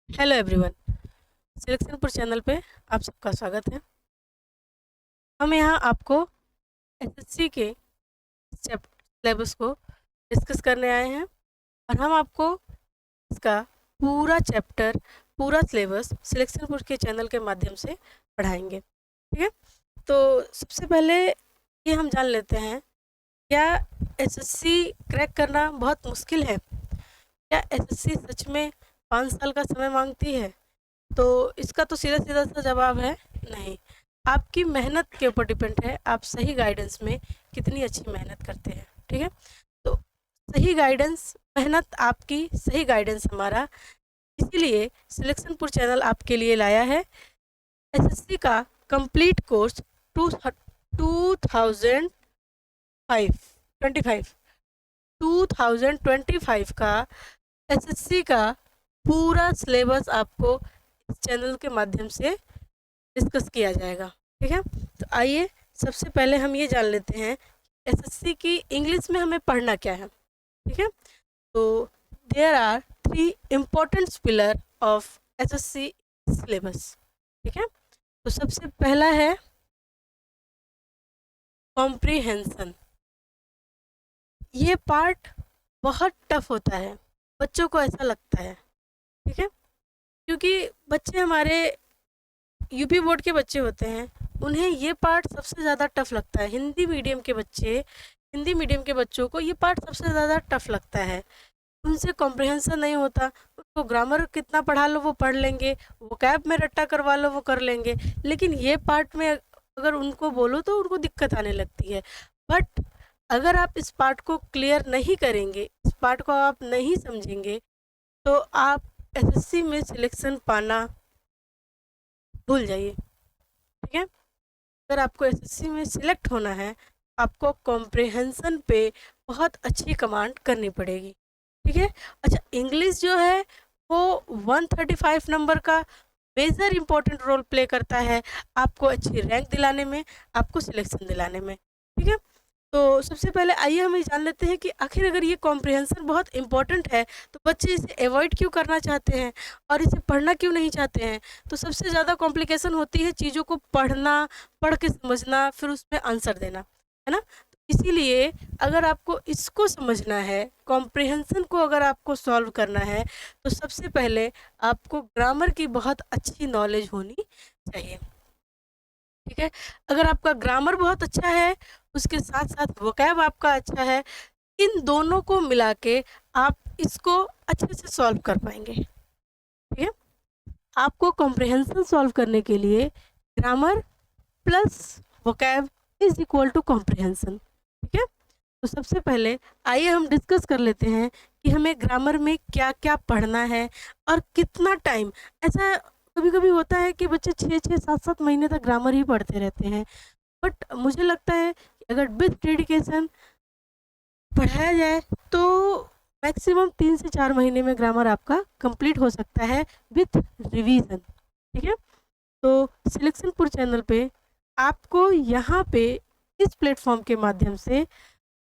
Hello everyone, सिलेक्शनपुर channel पे आप सबका स्वागत है। हम यहाँ आपको एसएससी के सिलेबस को डिस्कस करने आए हैं और हम आपको इसका पूरा चैप्टर, पूरा सिलेबस सिलेक्शनपुर के चैनल के माध्यम से पढ़ाएंगे। ठीक है, तो सबसे पहले ये हम जान लेते हैं, क्या एसएससी क्रैक करना बहुत मुश्किल है? क्या एसएससी सच में 5 साल का समय मांगती है? तो इसका तो सीधा सीधा सा जवाब है नहीं। आपकी मेहनत के ऊपर डिपेंड है, आप सही गाइडेंस में कितनी अच्छी मेहनत करते हैं। ठीक है, तो सही गाइडेंस, मेहनत आपकी, सही गाइडेंस हमारा, इसीलिए सिलेक्शनपुर चैनल आपके लिए लाया है एसएससी का कंप्लीट कोर्स 2025 का एसएससी का पूरा सिलेबस आपको इस चैनल के माध्यम से डिस्कस किया जाएगा। ठीक है, तो आइए सबसे पहले हम ये जान लेते हैं एसएससी की इंग्लिश में हमें पढ़ना क्या है। ठीक है, तो there are 3 important pillar of SSC syllabus. ठीक है, तो सबसे पहला है कॉम्प्रिहेंशन। ये पार्ट बहुत टफ होता है, बच्चों को ऐसा लगता है। ठीक है, क्योंकि बच्चे हमारे यूपी बोर्ड के बच्चे होते हैं, उन्हें ये पार्ट सबसे ज़्यादा टफ लगता है। हिंदी मीडियम के बच्चों को ये पार्ट सबसे ज़्यादा टफ लगता है। उनसे कॉम्प्रिहेंशन नहीं होता। उनको ग्रामर कितना पढ़ा लो वो पढ़ लेंगे, वोकैब में रट्टा करवा लो वो कर लेंगे, लेकिन ये पार्ट में अगर उनको बोलो तो उनको दिक्कत आने लगती है। बट अगर आप इस पार्ट को क्लियर नहीं करेंगे, इस पार्ट को आप नहीं समझेंगे, तो आप एसएससी में सिलेक्शन पाना भूल जाइए। ठीक है, अगर आपको एसएससी में सिलेक्ट होना है, आपको कॉम्प्रिहेंशन पे बहुत अच्छी कमांड करनी पड़ेगी। ठीक है, अच्छा, इंग्लिश जो है वो 135 नंबर का मेजर इम्पोर्टेंट रोल प्ले करता है आपको अच्छी रैंक दिलाने में, आपको सिलेक्शन दिलाने में। ठीक है, तो सबसे पहले आइए हम ये जान लेते हैं कि आखिर अगर ये कॉम्प्रिहेंशन बहुत इंपॉर्टेंट है तो बच्चे इसे अवॉइड क्यों करना चाहते हैं और इसे पढ़ना क्यों नहीं चाहते हैं। तो सबसे ज़्यादा कॉम्प्लिकेशन होती है चीज़ों को पढ़ना, पढ़ के समझना, फिर उसमें आंसर देना, है ना। तो इसीलिए अगर आपको इसको समझना है, कॉम्प्रिहेंशन को अगर आपको सॉल्व करना है, तो सबसे पहले आपको ग्रामर की बहुत अच्छी नॉलेज होनी चाहिए। ठीक है, अगर आपका ग्रामर बहुत अच्छा है, उसके साथ साथ वोकैब आपका अच्छा है, इन दोनों को मिला के आप इसको अच्छे से सॉल्व कर पाएंगे। ठीक है, आपको कॉम्प्रिहेंशन सॉल्व करने के लिए grammar plus vocab is equal to comprehension. ठीक है, तो सबसे पहले आइए हम डिस्कस कर लेते हैं कि हमें ग्रामर में क्या क्या पढ़ना है और कितना टाइम। ऐसा कभी कभी होता है कि बच्चे 6-6, 7-7 महीने तक ग्रामर ही पढ़ते रहते हैं, बट मुझे लगता है कि अगर विथ डेडिकेशन पढ़ाया जाए तो मैक्सिमम 3 से 4 महीने में ग्रामर आपका कंप्लीट हो सकता है विथ रिवीजन। ठीक है, तो सिलेक्शनपुर चैनल पे आपको यहाँ पे इस प्लेटफॉर्म के माध्यम से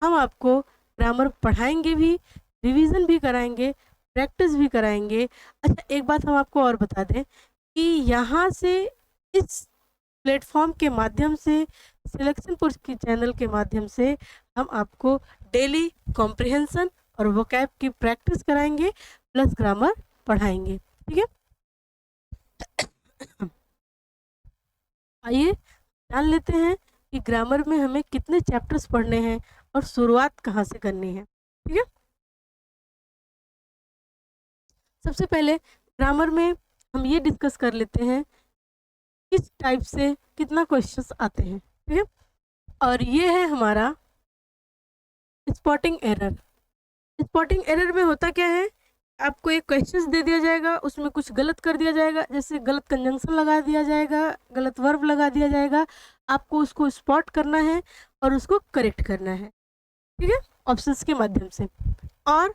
हम आपको ग्रामर पढ़ाएंगे भी, रिवीजन भी कराएंगे, प्रैक्टिस भी कराएंगे। अच्छा, एक बात हम आपको और बता दें कि यहाँ से इस प्लेटफॉर्म के माध्यम से, सिलेक्शनपुर के चैनल के माध्यम से हम आपको डेली कॉम्प्रिहेंशन और वोकैब की प्रैक्टिस कराएंगे प्लस ग्रामर पढ़ाएंगे। ठीक है, आइए जान लेते हैं कि ग्रामर में हमें कितने चैप्टर्स पढ़ने हैं और शुरुआत कहाँ से करनी है। ठीक है, सबसे पहले ग्रामर में हम ये डिस्कस कर लेते हैं किस टाइप से कितना क्वेश्चंस आते हैं। ठीक है, और ये है हमारा स्पॉटिंग एरर। स्पॉटिंग एरर में होता क्या है, आपको एक क्वेश्चन दे दिया जाएगा, उसमें कुछ गलत कर दिया जाएगा, जैसे गलत कंजंक्शन लगा दिया जाएगा, गलत वर्ब लगा दिया जाएगा, आपको उसको स्पॉट करना है और उसको करेक्ट करना है। ठीक है, ऑप्शंस के माध्यम से। और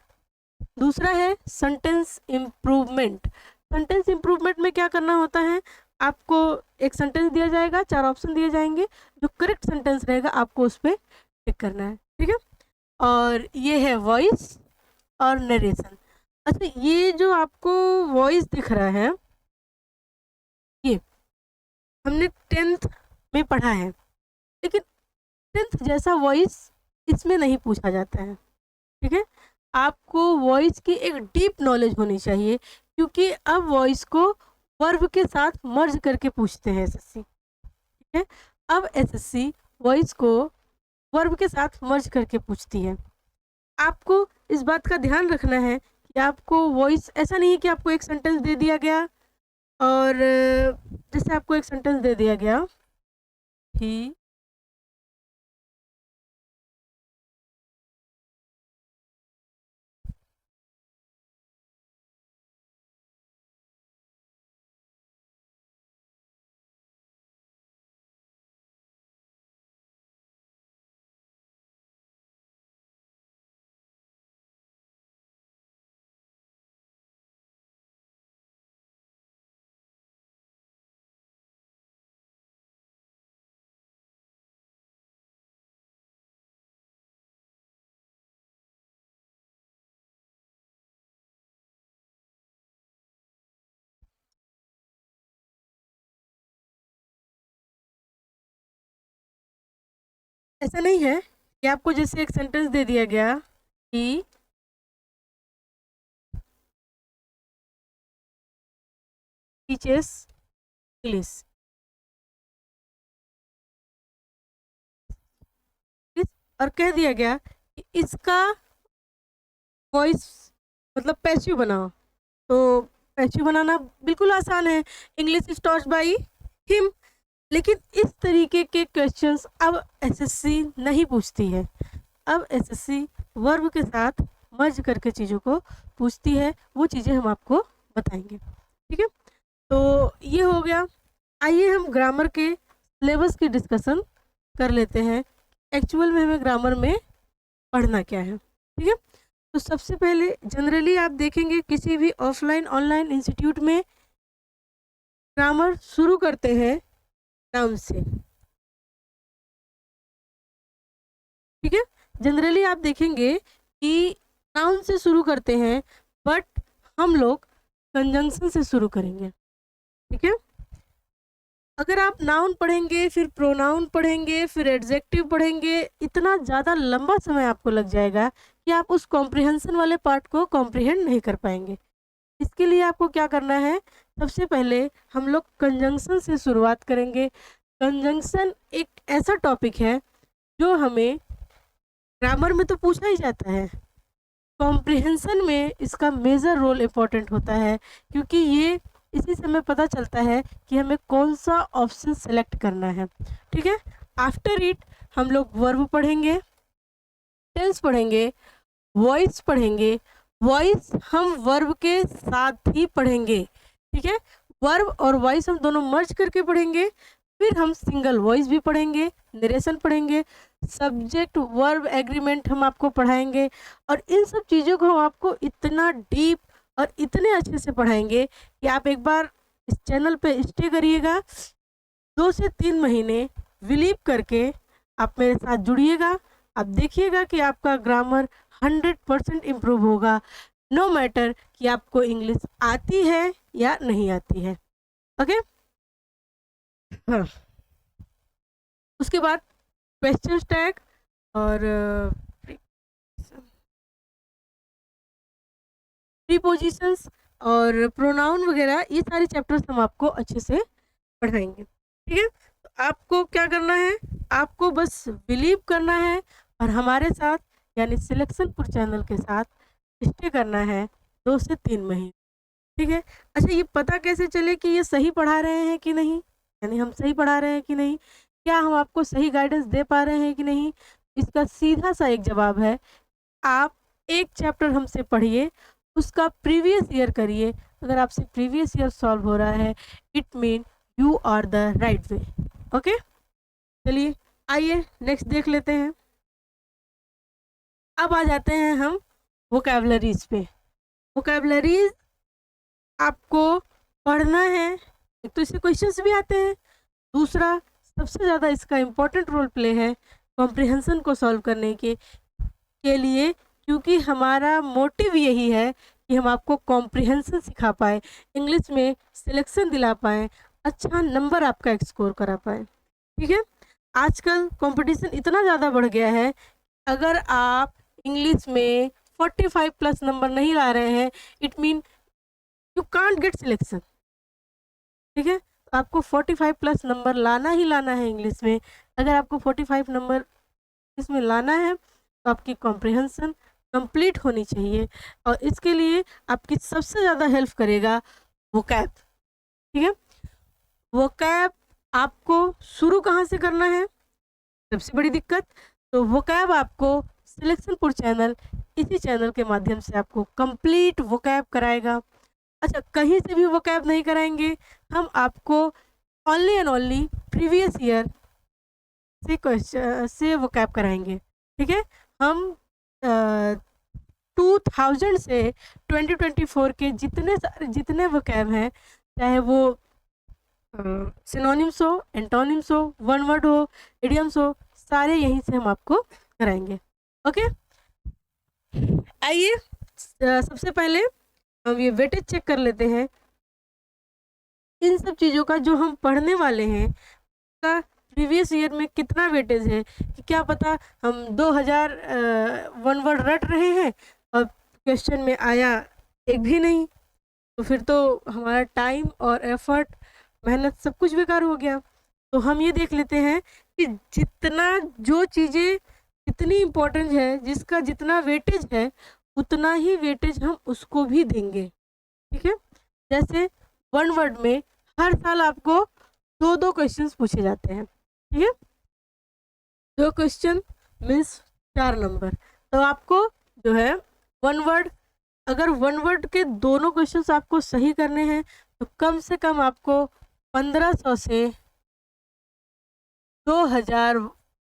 दूसरा है सेंटेंस इम्प्रूवमेंट। सेंटेंस इम्प्रूवमेंट में क्या करना होता है, आपको एक सेंटेंस दिया जाएगा, 4 ऑप्शन दिए जाएंगे, जो करेक्ट सेंटेंस रहेगा आपको उस पर टिक करना है। ठीक है, और ये है वॉइस और नरेशन। अच्छा, ये जो आपको वॉइस दिख रहा है, ये हमने 10th में पढ़ा है, लेकिन 10th जैसा वॉइस इसमें नहीं पूछा जाता है, ठीक है? आपको वॉइस की एक डीप नॉलेज होनी चाहिए, क्योंकि अब वॉइस को वर्ब के साथ मर्ज करके पूछते हैं एसएससी, ठीक है? अब एसएससी वॉइस को वर्ब के साथ मर्ज करके पूछती है। आपको इस बात का ध्यान रखना है कि आपको वॉइस ऐसा नहीं है कि आपको एक सेंटेंस दे दिया गया और जैसे आपको एक सेंटेंस दे दिया गया ही ऐसा नहीं है कि आपको जैसे एक सेंटेंस दे दिया गया कि टीचर्स इंग्लिश, और कह दिया गया कि इसका वॉइस मतलब पैसिव बनाओ। तो पैसिव बनाना बिल्कुल आसान है, English is taught by him. लेकिन इस तरीके के क्वेश्चंस अब एसएससी नहीं पूछती है। अब एसएससी वर्ब के साथ मर्ज करके चीज़ों को पूछती है, वो चीज़ें हम आपको बताएंगे, ठीक है? तो ये हो गया। आइए हम ग्रामर के सिलेबस की डिस्कशन कर लेते हैं, एक्चुअल में हमें ग्रामर में पढ़ना क्या है, ठीक है? तो सबसे पहले जनरली आप देखेंगे किसी भी ऑफलाइन ऑनलाइन इंस्टीट्यूट में ग्रामर शुरू करते हैं नाउन से, ठीक है? जनरली आप देखेंगे कि नाउन से शुरू करते हैं, बट हम लोग कंजंक्शन से शुरू करेंगे, ठीक है? अगर आप नाउन पढ़ेंगे, फिर प्रोनाउन पढ़ेंगे, फिर एडजेक्टिव पढ़ेंगे, इतना ज़्यादा लंबा समय आपको लग जाएगा कि आप उस कॉम्प्रिहेंशन वाले पार्ट को कॉम्प्रिहेंड नहीं कर पाएंगे। इसके लिए आपको क्या करना है, सबसे पहले हम लोग कंजंक्शन से शुरुआत करेंगे। कंजंक्शन एक ऐसा टॉपिक है जो हमें ग्रामर में तो पूछा ही जाता है, कॉम्प्रिहेंशन में इसका मेजर रोल इम्पोर्टेंट होता है, क्योंकि ये इसी समय पता चलता है कि हमें कौन सा ऑप्शन सेलेक्ट करना है, ठीक है? आफ्टर इट हम लोग वर्ब पढ़ेंगे, टेंस पढ़ेंगे, वॉइस पढ़ेंगे। वॉइस हम वर्ब के साथ ही पढ़ेंगे, ठीक है? वर्ब और वॉइस हम दोनों मर्ज करके पढ़ेंगे। फिर हम सिंगल वॉइस भी पढ़ेंगे, नरेशन पढ़ेंगे, सब्जेक्ट वर्ब एग्रीमेंट हम आपको पढ़ाएंगे, और इन सब चीज़ों को हम आपको इतना डीप और इतने अच्छे से पढ़ाएंगे कि आप एक बार इस चैनल पे स्टे करिएगा, 2 से 3 महीने बिलीव करके आप मेरे साथ जुड़िएगा। आप देखिएगा कि आपका ग्रामर 100% इम्प्रूव होगा, नो मैटर कि आपको इंग्लिश आती है या नहीं आती है, ओके? हाँ, उसके बाद क्वेश्चन टैग और प्रीपोजिशंस और प्रोनाउन वगैरह, ये सारे चैप्टर्स हम आपको अच्छे से पढ़ाएंगे, ठीक है? तो आपको क्या करना है, आपको बस बिलीव करना है और हमारे साथ यानी सिलेक्शनपुर चैनल के साथ स्टे करना है 2 से 3 महीने, ठीक है? अच्छा, ये पता कैसे चले कि ये सही पढ़ा रहे हैं कि नहीं, यानी हम सही पढ़ा रहे हैं कि नहीं, क्या हम आपको सही गाइडेंस दे पा रहे हैं कि नहीं? इसका सीधा सा एक जवाब है, आप एक चैप्टर हमसे पढ़िए, उसका प्रीवियस ईयर करिए। अगर आपसे प्रीवियस ईयर सॉल्व हो रहा है, it mean you are the right way, okay? चलिए आइए नेक्स्ट देख लेते हैं। अब आ जाते हैं हम वोकैबुलरीज पे। वोकैबुलरीज आपको पढ़ना है, एक तो इससे क्वेश्चंस भी आते हैं, दूसरा सबसे ज़्यादा इसका इम्पोर्टेंट रोल प्ले है कॉम्प्रिहेंशन को सॉल्व करने के लिए, क्योंकि हमारा मोटिव यही है कि हम आपको कॉम्प्रिहेंशन सिखा पाए, इंग्लिश में सिलेक्शन दिला पाएँ, अच्छा नंबर आपका स्कोर करा पाएँ, ठीक है? आजकल कॉम्पिटिशन इतना ज़्यादा बढ़ गया है, अगर आप इंग्लिश में 45 प्लस नंबर नहीं ला रहे हैं, it mean you can't get selection, ठीक है? तो आपको 45 प्लस नंबर लाना ही लाना है इंग्लिश में। अगर आपको 45 नंबर इसमें लाना है, तो आपकी कॉम्प्रिहेंशन कंप्लीट होनी चाहिए और इसके लिए आपकी सबसे ज़्यादा हेल्प करेगा वोकैब, ठीक है? वोकैब आपको शुरू कहाँ से करना है? सबसे बड़ी दिक्कत, तो वोकैब आपको सिलेक्शनपुर चैनल, इसी चैनल के माध्यम से आपको कंप्लीट वोकैब कराएगा। अच्छा, कहीं से भी वोकैब नहीं कराएंगे, हम आपको only and only previous year से क्वेश्चन से वोकैब कराएंगे, ठीक है? हम 2000 से 2024 के जितने वोकैब हैं, चाहे वो सिनोनिम्स हो, एंटोनिम्स हो, वन वर्ड हो, इडियम्स हो, सारे यहीं से हम आपको कराएंगे। ओके, आइए सबसे पहले हम ये वेटेज चेक कर लेते हैं। इन सब चीज़ों का जो हम पढ़ने वाले हैं का प्रीवियस ईयर में कितना वेटेज है, कि क्या पता हम 2000 वन वर्ड रट रहे हैं और क्वेश्चन में आया एक भी नहीं, तो फिर तो हमारा टाइम और एफर्ट, मेहनत सब कुछ बेकार हो गया। तो हम ये देख लेते हैं कि जितना जो चीज़ें जितनी इम्पोर्टेंट है, जिसका जितना वेटेज है, उतना ही वेटेज हम उसको भी देंगे, ठीक है? जैसे वन वर्ड में हर साल आपको 2-2 क्वेश्चंस पूछे जाते हैं, ठीक है? 2 क्वेश्चन मीन्स 4 नंबर। तो आपको जो है वन वर्ड, अगर वन वर्ड के दोनों क्वेश्चंस आपको सही करने हैं, तो कम से कम आपको 1500 से 2000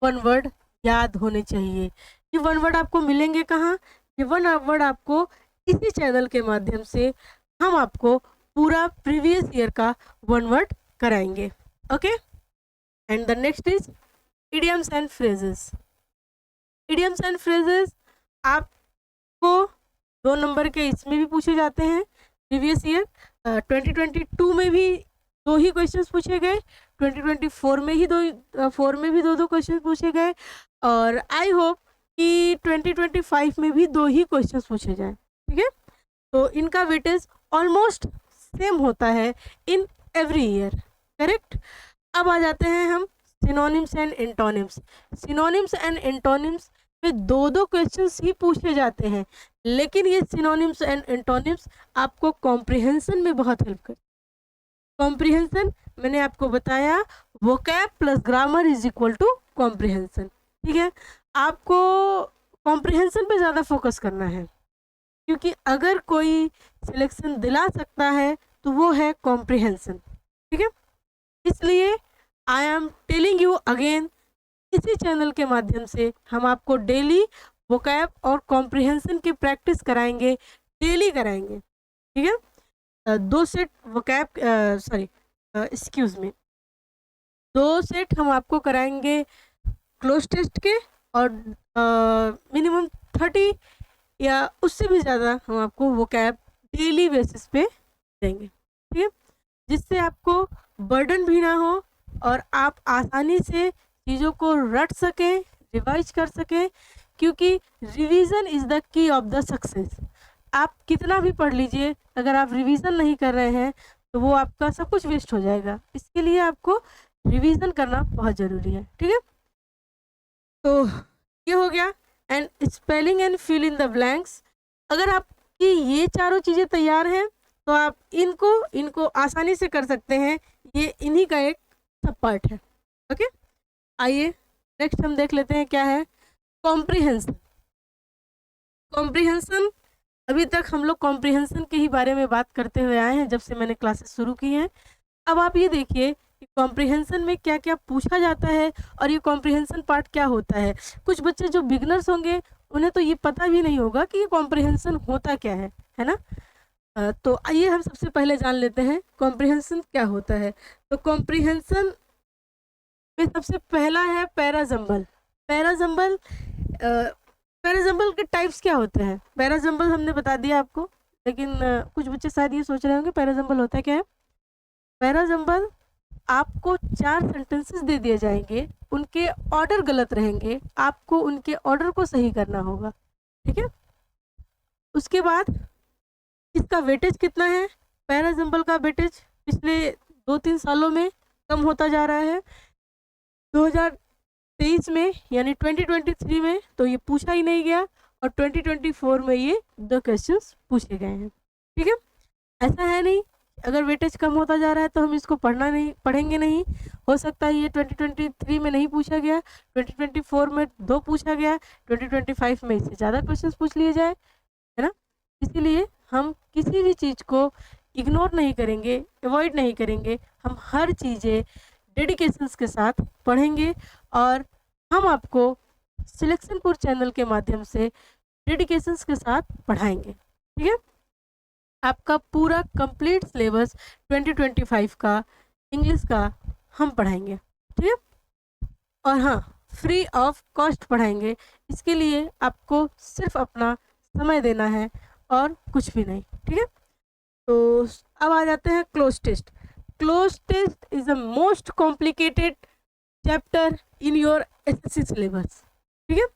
वन वर्ड याद होने चाहिए। ये वन वर्ड आपको मिलेंगे कहाँ? ये वन वर्ड आपको इसी चैनल के माध्यम से हम आपको पूरा प्रीवियस ईयर का वन वर्ड कराएंगे। Okay, and the next is idioms and phrases. Idioms and phrases आपको 2 नंबर के इसमें भी पूछे जाते हैं। प्रीवियस ईयर 2022 में भी 2 ही क्वेश्चंस पूछे गए, 2024 में ही 2 क्वेश्चन पूछे गए, और आई होप कि 2025 में भी 2 ही क्वेश्चंस पूछे जाए, ठीक है? तो इनका वेटेज ऑलमोस्ट सेम होता है इन एवरी ईयर, करेक्ट? अब आ जाते हैं हम synonyms and antonyms. Synonyms and antonyms में 2-2 क्वेश्चंस ही पूछे जाते हैं, लेकिन ये सिनोनिम्स एंड एंटोनिम्स आपको कॉम्प्रिहेंशन में बहुत हेल्प करते हैं। कॉम्प्रिहेंशन मैंने आपको बताया, vocab plus grammar is equal to comprehension, ठीक है? आपको कॉम्प्रिहेंशन पे ज़्यादा फोकस करना है, क्योंकि अगर कोई सिलेक्शन दिला सकता है तो वो है कॉम्प्रिहेंशन, ठीक है? इसलिए I am telling you again, इसी चैनल के माध्यम से हम आपको डेली वोकैब और कॉम्प्रिहेंशन की प्रैक्टिस कराएंगे, डेली कराएंगे, ठीक है? 2 set vocab, excuse me, 2 set हम आपको कराएंगे क्लोज टेस्ट के, और मिनिमम 30 या उससे भी ज़्यादा हम आपको वोकैब डेली बेसिस पे देंगे, ठीक है? जिससे आपको बर्डन भी ना हो और आप आसानी से चीज़ों को रट सकें, रिवाइज कर सकें, क्योंकि revision is the key of the success. आप कितना भी पढ़ लीजिए, अगर आप रिवीजन नहीं कर रहे हैं तो वो आपका सब कुछ वेस्ट हो जाएगा। इसके लिए आपको रिवीजन करना बहुत ज़रूरी है, ठीक है? तो ये हो गया। And spelling and fill in the blanks. अगर आपकी ये चारों चीज़ें तैयार हैं तो आप इनको आसानी से कर सकते हैं। ये इन्हीं का एक सब पार्ट है। ओके, आइए नेक्स्ट हम देख लेते हैं क्या है कॉम्प्रिहेंशन। कॉम्प्रिहेंशन, अभी तक हम लोग कॉम्प्रिहेंशन के ही बारे में बात करते हुए आए हैं जब से मैंने क्लासेस शुरू की हैं। अब आप ये देखिए कि कॉम्प्रिहेंशन में क्या क्या पूछा जाता है और ये कॉम्प्रिहेंशन पार्ट क्या होता है। कुछ बच्चे जो बिगनर्स होंगे उन्हें तो ये पता भी नहीं होगा कि ये कॉम्प्रिहेंशन होता क्या है ना? तो आइए हम सबसे पहले जान लेते हैं कॉम्प्रिहेंशन क्या होता है। तो कॉम्प्रिहेंशन में सबसे पहला है पैराजम्बल। पैराजम्बल के टाइप्स क्या होते हैं? पैराजम्बल हमने बता दिया आपको, लेकिन कुछ बच्चे शायद ये सोच रहे होंगे पैराजम्बल होता क्या है। पैराजम्बल आपको 4 सेंटेंसेस दे दिए जाएंगे, उनके ऑर्डर गलत रहेंगे, आपको उनके ऑर्डर को सही करना होगा, ठीक है। उसके बाद इसका वेटेज कितना है, पैराजम्बल का वेटेज पिछले 2-3 सालों में कम होता जा रहा है। 2023 में यानी 2023 में तो ये पूछा ही नहीं गया, और 2024 में ये 2 क्वेश्चंस पूछे गए हैं, ठीक है। ऐसा है नहीं, अगर वेटेज कम होता जा रहा है तो हम इसको पढ़ेंगे नहीं। हो सकता है ये 2023 में नहीं पूछा गया, 2024 में 2 पूछा गया, 2025 में इससे ज़्यादा क्वेश्चंस पूछ लिए जाए, है ना। इसीलिए हम किसी भी चीज़ को इग्नोर नहीं करेंगे, अवॉइड नहीं करेंगे, हम हर चीज़ें डेडिकेशंस के साथ पढ़ेंगे, और हम आपको सिलेक्शनपुर चैनल के माध्यम से डेडिकेशंस के साथ पढ़ाएंगे, ठीक है। आपका पूरा कंप्लीट सिलेबस 2025 का इंग्लिश का हम पढ़ाएंगे, ठीक है। और हाँ, फ्री ऑफ कॉस्ट पढ़ाएंगे। इसके लिए आपको सिर्फ अपना समय देना है और कुछ भी नहीं, ठीक है। तो अब आ जाते हैं cloze test. Cloze test is the most complicated chapter in your SSC syllabus, ठीक है।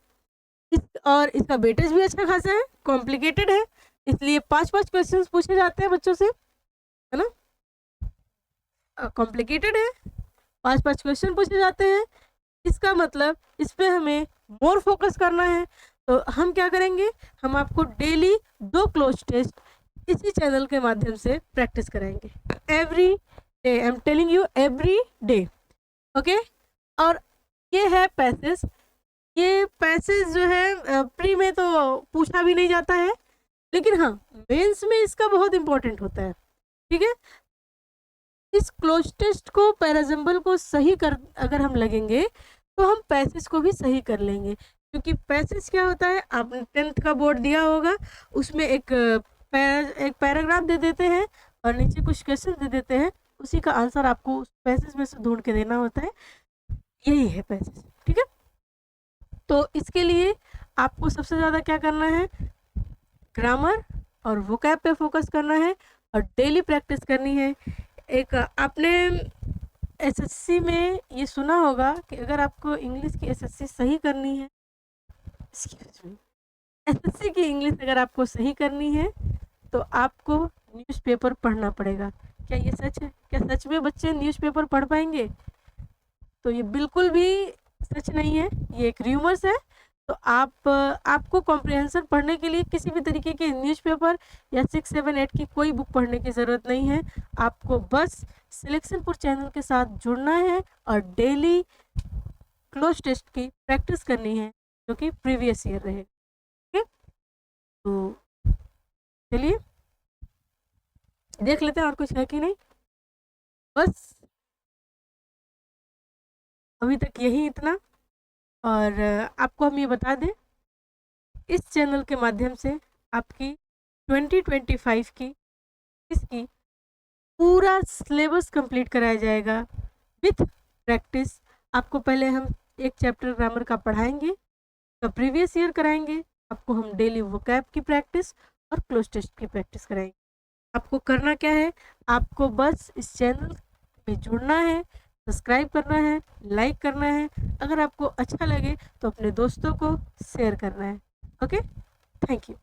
और इसका वेटेज भी अच्छा खासा है, कॉम्प्लिकेटेड है, इसलिए 5-5 क्वेश्चंस पूछे जाते हैं बच्चों से, है ना। कॉम्प्लिकेटेड है, 5-5 क्वेश्चन पूछे जाते हैं, इसका मतलब इस पे हमें मोर फोकस करना है। तो हम क्या करेंगे, हम आपको डेली 2 क्लोज टेस्ट इसी चैनल के माध्यम से प्रैक्टिस कराएंगे, every day. I am telling you, every day, okay. और ये है पैसेज। ये पैसेज जो है प्री में तो पूछा भी नहीं जाता है, लेकिन हाँ मेंस में इसका बहुत इंपॉर्टेंट होता है, ठीक है। इस क्लोज टेस्ट को, पैराजम्बल को सही कर अगर हम लगेंगे तो हम पैसेज को भी सही कर लेंगे, क्योंकि पैसेज क्या होता है, आपने 10th का बोर्ड दिया होगा, उसमें एक पैराग्राफ दे देते हैं और नीचे कुछ क्वेश्चन दे देते हैं, उसी का आंसर आपको उस पैसेज में से ढूंढ के देना होता है, यही है पैसेज, ठीक है। तो इसके लिए आपको सबसे ज़्यादा क्या करना है, ग्रामर और वोकैब पे फोकस करना है और डेली प्रैक्टिस करनी है। एक आपने एसएससी में ये सुना होगा कि अगर आपको इंग्लिश की एसएससी सही करनी है, एसएससी की इंग्लिश अगर आपको सही करनी है तो आपको न्यूज़पेपर पढ़ना पड़ेगा। क्या ये सच है? क्या सच में बच्चे न्यूज़पेपर पढ़ पाएंगे? तो ये बिल्कुल भी सच नहीं है, ये एक र्यूमर्स है। तो आपको कॉम्प्रिहेंशन पढ़ने के लिए किसी भी तरीके के न्यूज़पेपर या 6, 7, 8 की कोई बुक पढ़ने की ज़रूरत नहीं है। आपको बस सिलेक्शनपुर चैनल के साथ जुड़ना है और डेली क्लोज टेस्ट की प्रैक्टिस करनी है, जो कि प्रीवियस ईयर रहे, ठीक है। तो चलिए देख लेते हैं और कुछ है कि नहीं। बस अभी तक यही इतना। और आपको हम ये बता दें, इस चैनल के माध्यम से आपकी 2025 की इसकी पूरा सिलेबस कंप्लीट कराया जाएगा विथ प्रैक्टिस। आपको पहले हम एक चैप्टर ग्रामर का पढ़ाएंगे, तो प्रीवियस ईयर कराएंगे, आपको हम डेली वोकैब की प्रैक्टिस और क्लोज टेस्ट की प्रैक्टिस कराएंगे। आपको करना क्या है, आपको बस इस चैनल में जुड़ना है, सब्सक्राइब करना है, लाइक करना है, अगर आपको अच्छा लगे तो अपने दोस्तों को शेयर करना है। Okay, thank you.